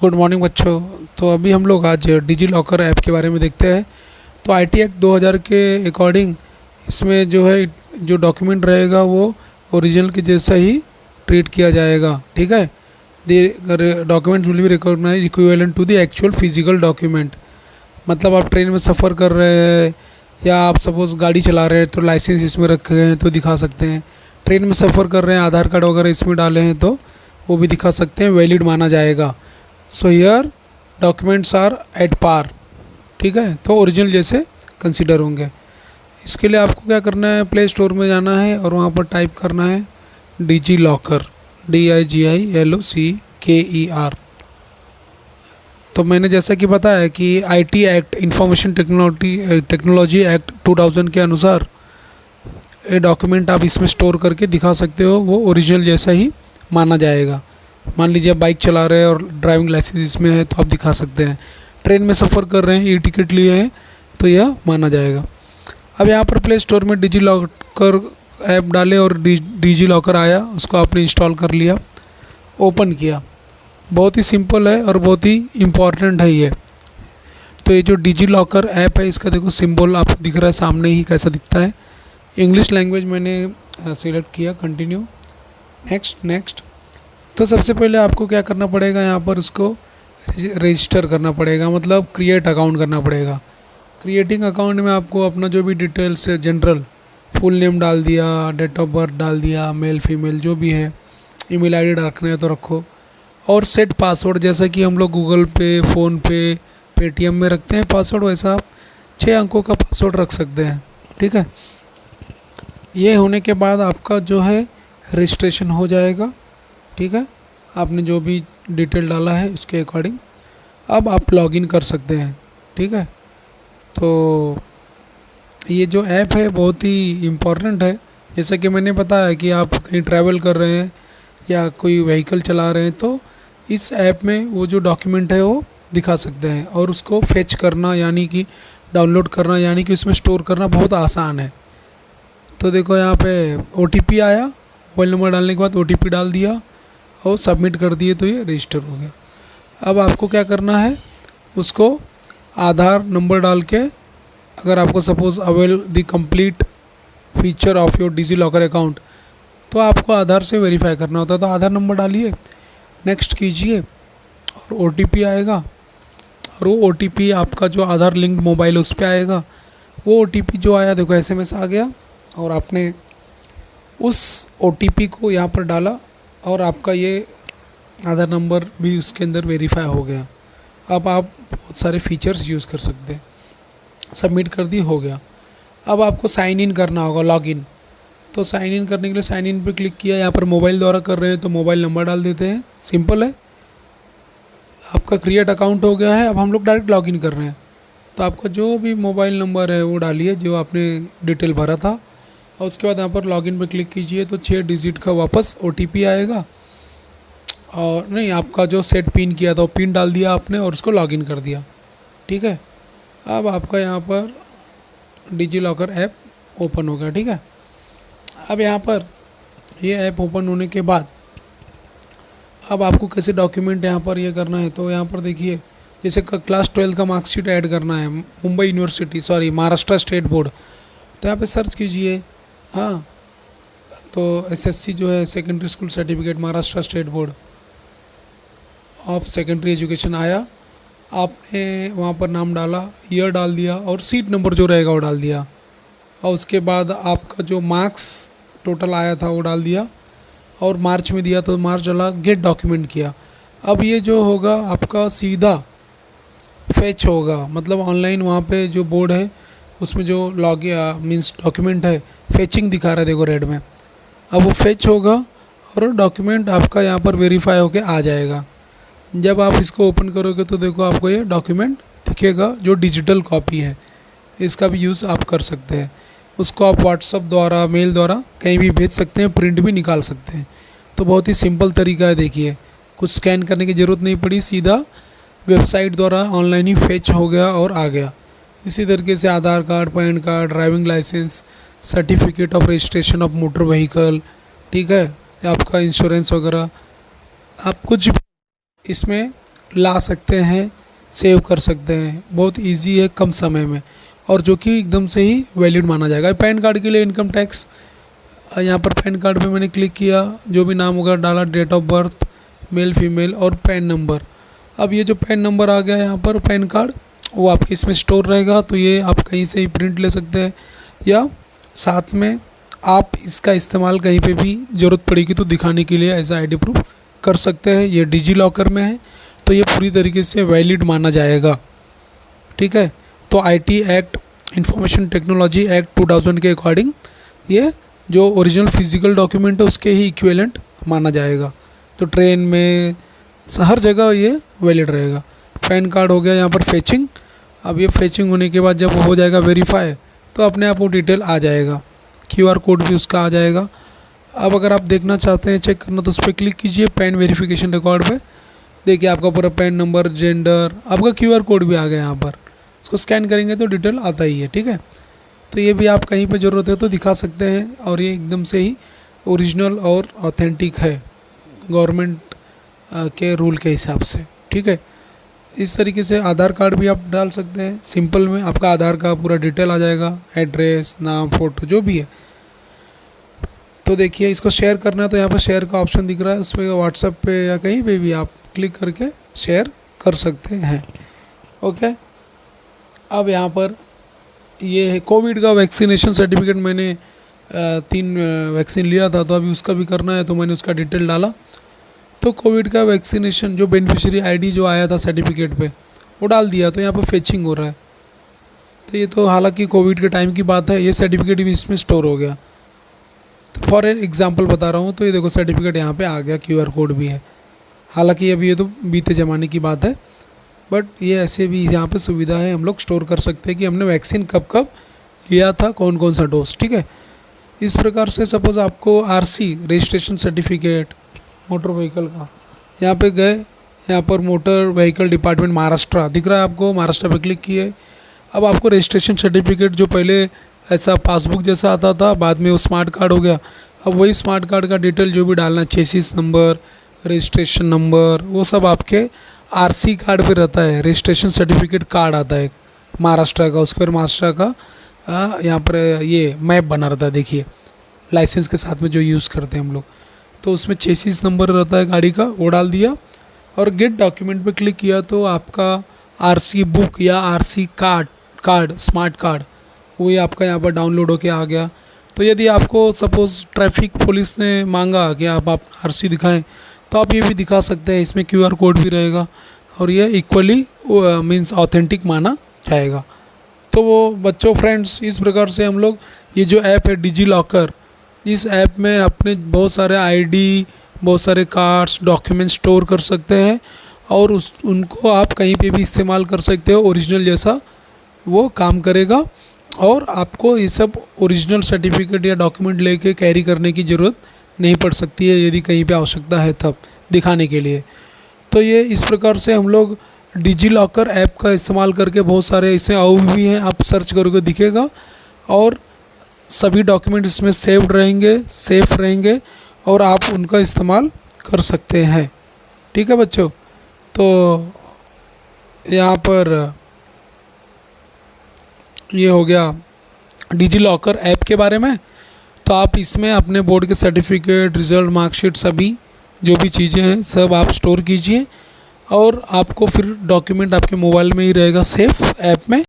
Good morning बच्चों। तो अभी हम लोग आज डिजी लॉकर ऐप के बारे में देखते हैं। तो आईटी एक्ट 2000 के अकॉर्डिंग इसमें जो है जो डॉक्यूमेंट रहेगा वो ओरिजिनल के जैसा ही ट्रीट किया जाएगा। ठीक है, the document will be recognise equivalent to the actual physical document. मतलब आप ट्रेन में सफ़र कर रहे हैं या आप सपोज़ गाड़ी चला रहे हैं तो लाइसेंस इसमें रखे हैं तो दिखा सकते हैं। ट्रेन में सफ़र कर रहे हैं, आधार कार्ड वगैरह इसमें डाले हैं तो वो भी दिखा सकते हैं, वैलिड माना जाएगा। So here documents are at par. ठीक है, तो ओरिजिनल जैसे कंसिडर होंगे। इसके लिए आपको क्या करना है, प्ले स्टोर में जाना है और वहाँ पर टाइप करना है डिजी लॉकर, DIGILOCKER। तो मैंने जैसा कि बताया कि IT act information technology act 2000 के अनुसार ये डॉक्यूमेंट आप इसमें स्टोर करके दिखा सकते हो, वो ओरिजिनल जैसा ही माना जाएगा। मान लीजिए आप बाइक चला रहे हैं और ड्राइविंग लाइसेंस इसमें है तो आप दिखा सकते हैं। ट्रेन में सफ़र कर रहे हैं, ई टिकट लिए हैं तो यह माना जाएगा। अब यहाँ पर प्ले स्टोर में डिजी लॉकर ऐप डाले और डिजी लॉकर आया, उसको आपने इंस्टॉल कर लिया, ओपन किया। बहुत ही सिंपल है और बहुत ही इम्पॉर्टेंट है ये। तो ये जो डिजी लॉकर ऐप है इसका देखो सिंबल आपको दिख रहा है सामने ही कैसा दिखता है। इंग्लिश लैंग्वेज मैंने सिलेक्ट किया, कंटिन्यू, नेक्स्ट। तो सबसे पहले आपको क्या करना पड़ेगा, यहाँ पर उसको रजिस्टर करना पड़ेगा, मतलब क्रिएट अकाउंट करना पड़ेगा। क्रिएटिंग अकाउंट में आपको अपना जो भी डिटेल्स है, जनरल फुल नेम डाल दिया, डेट ऑफ बर्थ डाल दिया, मेल फीमेल जो भी है, ईमेल आईडी रखना है तो रखो, और सेट पासवर्ड जैसा कि हम लोग गूगल पे, फ़ोन पे, पेटीएम में रखते हैं पासवर्ड, वैसा आप 6 अंकों का पासवर्ड रख सकते हैं। ठीक है, ये होने के बाद आपका जो है रजिस्ट्रेशन हो जाएगा। ठीक है, आपने जो भी डिटेल डाला है उसके अकॉर्डिंग अब आप लॉगिन कर सकते हैं। ठीक है, तो ये जो ऐप है बहुत ही इम्पॉर्टेंट है। जैसा कि मैंने बताया कि आप कहीं ट्रैवल कर रहे हैं या कोई व्हीकल चला रहे हैं तो इस ऐप में वो जो डॉक्यूमेंट है वो दिखा सकते हैं, और उसको फेच करना यानी कि डाउनलोड करना यानी कि उसमें स्टोर करना बहुत आसान है। तो देखो यहाँ पे OTP आया, मोबाइल नंबर डालने के बाद OTP डाल दिया और सबमिट कर दिए तो ये रजिस्टर हो गया। अब आपको क्या करना है, उसको आधार नंबर डाल के, अगर आपको suppose avail the complete feature of your DigiLocker account, तो आपको आधार से वेरीफाई करना होता है। तो आधार नंबर डालिए, नेक्स्ट कीजिए और OTP आएगा, और वो OTP आपका जो आधार लिंक्ड मोबाइल उस पर आएगा। वो OTP जो आया देखो SMS आ गया, और आपने उस OTP को यहाँ पर डाला और आपका ये आधार नंबर भी उसके अंदर वेरीफाई हो गया। अब आप बहुत सारे फीचर्स यूज़ कर सकते हैं। सबमिट कर दी, हो गया। अब आपको साइन इन करना होगा, लॉगिन। तो साइन इन करने के लिए साइन इन पे क्लिक किया। यहाँ पर मोबाइल द्वारा कर रहे हैं तो मोबाइल नंबर डाल देते हैं, सिंपल है। आपका क्रिएट अकाउंट हो गया है। अब हम लोग डायरेक्ट लॉगिन कर रहे हैं, तो आपका जो भी मोबाइल नंबर है वो डालिए जो आपने डिटेल भरा था, और उसके बाद यहाँ पर लॉगिन पे क्लिक कीजिए तो 6 डिजिट का वापस OTP आएगा। और नहीं, आपका जो सेट पिन किया था वो पिन डाल दिया आपने और उसको लॉगिन कर दिया। ठीक है, अब आपका यहाँ पर डिजी लॉकर ऐप ओपन हो गया। ठीक है, अब यहाँ पर ये ऐप ओपन होने के बाद अब आपको कैसे डॉक्यूमेंट यहाँ पर ये करना है, तो यहाँ पर देखिए, जैसे क्लास 12 का मार्कशीट ऐड करना है, Mumbai university, sorry Maharashtra state board, तो यहाँ पे सर्च कीजिए। हाँ, तो SSC जो है secondary school certificate, Maharashtra state board of secondary education आया। आपने वहाँ पर नाम डाला, ईयर डाल दिया और सीट नंबर जो रहेगा वो डाल दिया, और उसके बाद आपका जो मार्क्स टोटल आया था वो डाल दिया, और मार्च में दिया तो मार्च डाला, गेट डॉक्यूमेंट किया। अब ये जो होगा आपका सीधा फेच होगा, मतलब ऑनलाइन वहाँ पे जो बोर्ड है उसमें जो मीन्स डॉक्यूमेंट है फेचिंग दिखा रहा है, देखो रेड में। अब वो फेच होगा और डॉक्यूमेंट आपका यहाँ पर वेरीफाई होके आ जाएगा। जब आप इसको ओपन करोगे तो देखो आपको ये डॉक्यूमेंट दिखेगा जो डिजिटल कॉपी है। इसका भी यूज़ आप कर सकते हैं। उसको आप व्हाट्सअप द्वारा, मेल द्वारा कहीं भी भेज सकते हैं, प्रिंट भी निकाल सकते हैं। तो बहुत ही सिंपल तरीका है। देखिए, कुछ स्कैन करने की ज़रूरत नहीं पड़ी, सीधा वेबसाइट द्वारा ऑनलाइन ही फेच हो गया और आ गया। इसी तरीके से Aadhaar card, PAN card, driving licence, certificate of registration of motor vehicle, ठीक है, आपका इंश्योरेंस वगैरह, आप कुछ भी इसमें ला सकते हैं, सेव कर सकते हैं। बहुत इजी है, कम समय में, और जो कि एकदम से ही वैलिड माना जाएगा। पैन कार्ड के लिए इनकम टैक्स, यहाँ पर पैन कार्ड पे मैंने क्लिक किया, जो भी नाम होगा डाला, date of birth, male female और पैन नंबर। अब ये जो पैन नंबर आ गया यहाँ पर पैन कार्ड, वो आपके इसमें स्टोर रहेगा, तो ये आप कहीं से ही प्रिंट ले सकते हैं, या साथ में आप इसका इस्तेमाल कहीं पे भी ज़रूरत पड़ेगी तो दिखाने के लिए एज आईडी प्रूफ कर सकते हैं। ये डिजी लॉकर में है, तो ये पूरी तरीके से वैलिड माना जाएगा। ठीक है, तो IT act, information technology act 2000 के अकॉर्डिंग ये जो ओरिजिनल फिजिकल डॉक्यूमेंट है उसके ही इक्विवेलेंट माना जाएगा। तो ट्रेन में हर जगह ये वैलिड रहेगा। पैन कार्ड हो गया यहाँ पर फेचिंग। अब ये फेचिंग होने के बाद जब हो जाएगा वेरीफाई, तो अपने आप वो डिटेल आ जाएगा, क्यूआर कोड भी उसका आ जाएगा। अब अगर आप देखना चाहते हैं, चेक करना, तो उस पर क्लिक कीजिए, पैन वेरिफिकेशन रिकॉर्ड पे। देखिए आपका पूरा पैन नंबर, जेंडर, आपका क्यूआर कोड भी आ गया यहाँ पर। इसको स्कैन करेंगे तो डिटेल आता ही है। ठीक है, तो ये भी आप कहीं पे ज़रूरत है तो दिखा सकते हैं, और ये एकदम से ही ओरिजिनल और ऑथेंटिक है गवर्नमेंट के रूल के हिसाब से। ठीक है, इस तरीके से आधार कार्ड भी आप डाल सकते हैं। सिंपल में आपका आधार का पूरा डिटेल आ जाएगा, एड्रेस, नाम, फ़ोटो, जो भी है। तो देखिए, इसको शेयर करना है तो यहाँ पर शेयर का ऑप्शन दिख रहा है, उस पर व्हाट्सएप पे या कहीं पे भी आप क्लिक करके शेयर कर सकते हैं। ओके, अब यहाँ पर ये है कोविड का वैक्सीनेशन सर्टिफिकेट। मैंने 3 वैक्सीन लिया था, तो अभी उसका भी करना है, तो मैंने उसका डिटेल डाला। तो कोविड का वैक्सीनेशन जो बेनिफिशियरी आईडी जो आया था सर्टिफिकेट पे, वो डाल दिया, तो यहाँ पर फेचिंग हो रहा है। तो ये तो हालांकि कोविड के टाइम की बात है, ये सर्टिफिकेट भी इसमें स्टोर हो गया। तो फॉर एग्जांपल बता रहा हूँ, तो ये देखो सर्टिफिकेट यहाँ पे आ गया, क्यूआर कोड भी है। हालांकि अभी ये तो बीते ज़माने की बात है, बट ये ऐसे भी यहाँ पे सुविधा है, हम लोग स्टोर कर सकते हैं कि हमने वैक्सीन कब कब लिया था, कौन कौन सा डोज। ठीक है, इस प्रकार से सपोज़ आपको RC, registration certificate motor vehicle का, यहाँ पे गए, यहाँ पर मोटर व्हीकल डिपार्टमेंट महाराष्ट्र दिख रहा है आपको, महाराष्ट्र पे क्लिक किए। अब आपको रजिस्ट्रेशन सर्टिफिकेट जो पहले ऐसा पासबुक जैसा आता था, बाद में वो स्मार्ट कार्ड हो गया। अब वही स्मार्ट कार्ड का डिटेल जो भी डालना, चेसिस नंबर, रजिस्ट्रेशन नंबर, वो सब आपके आरसी कार्ड पे रहता है। रजिस्ट्रेशन सर्टिफिकेट कार्ड आता है महाराष्ट्र का, उस पर महाराष्ट्र का यहाँ पर ये मैप बना रहता है, देखिए लाइसेंस के साथ में जो यूज़ करते हैं हम लोग। तो उसमें चेसिस नंबर रहता है गाड़ी का, वो डाल दिया और गेट डॉक्यूमेंट पे क्लिक किया, तो आपका आरसी बुक या आरसी कार्ड स्मार्ट कार्ड वो ही आपका यहाँ पर डाउनलोड होके आ गया। तो यदि आपको सपोज़ ट्रैफिक पुलिस ने मांगा कि आप आरसी दिखाएं, तो आप ये भी दिखा सकते हैं, इसमें क्यूआर कोड भी रहेगा, और ये इक्वली मीन्स ऑथेंटिक माना जाएगा। तो वो बच्चों फ्रेंड्स, इस प्रकार से हम लोग ये जो ऐप है डिजी लॉकर, इस ऐप में अपने बहुत सारे आईडी, बहुत सारे कार्ड्स, डॉक्यूमेंट स्टोर कर सकते हैं, और उनको आप कहीं पे भी इस्तेमाल कर सकते हो। ओरिजिनल जैसा वो काम करेगा, और आपको ये सब ओरिजिनल सर्टिफिकेट या डॉक्यूमेंट लेके कैरी करने की ज़रूरत नहीं पड़ सकती है, यदि कहीं पे आवश्यकता है तब दिखाने के लिए। तो ये इस प्रकार से हम लोग डिजी लॉकर ऐप का इस्तेमाल करके बहुत सारे ऐसे और भी हैं, आप सर्च करोगे दिखेगा, और सभी डॉक्यूमेंट इसमें सेव्ड रहेंगे, सेफ रहेंगे, और आप उनका इस्तेमाल कर सकते हैं। ठीक है बच्चों, तो यहाँ पर ये हो गया डिजी लॉकर ऐप के बारे में। तो आप इसमें अपने बोर्ड के सर्टिफिकेट, रिज़ल्ट, मार्कशीट, सभी जो भी चीज़ें हैं सब आप स्टोर कीजिए, और आपको फिर डॉक्यूमेंट आपके मोबाइल में ही रहेगा सेफ ऐप में।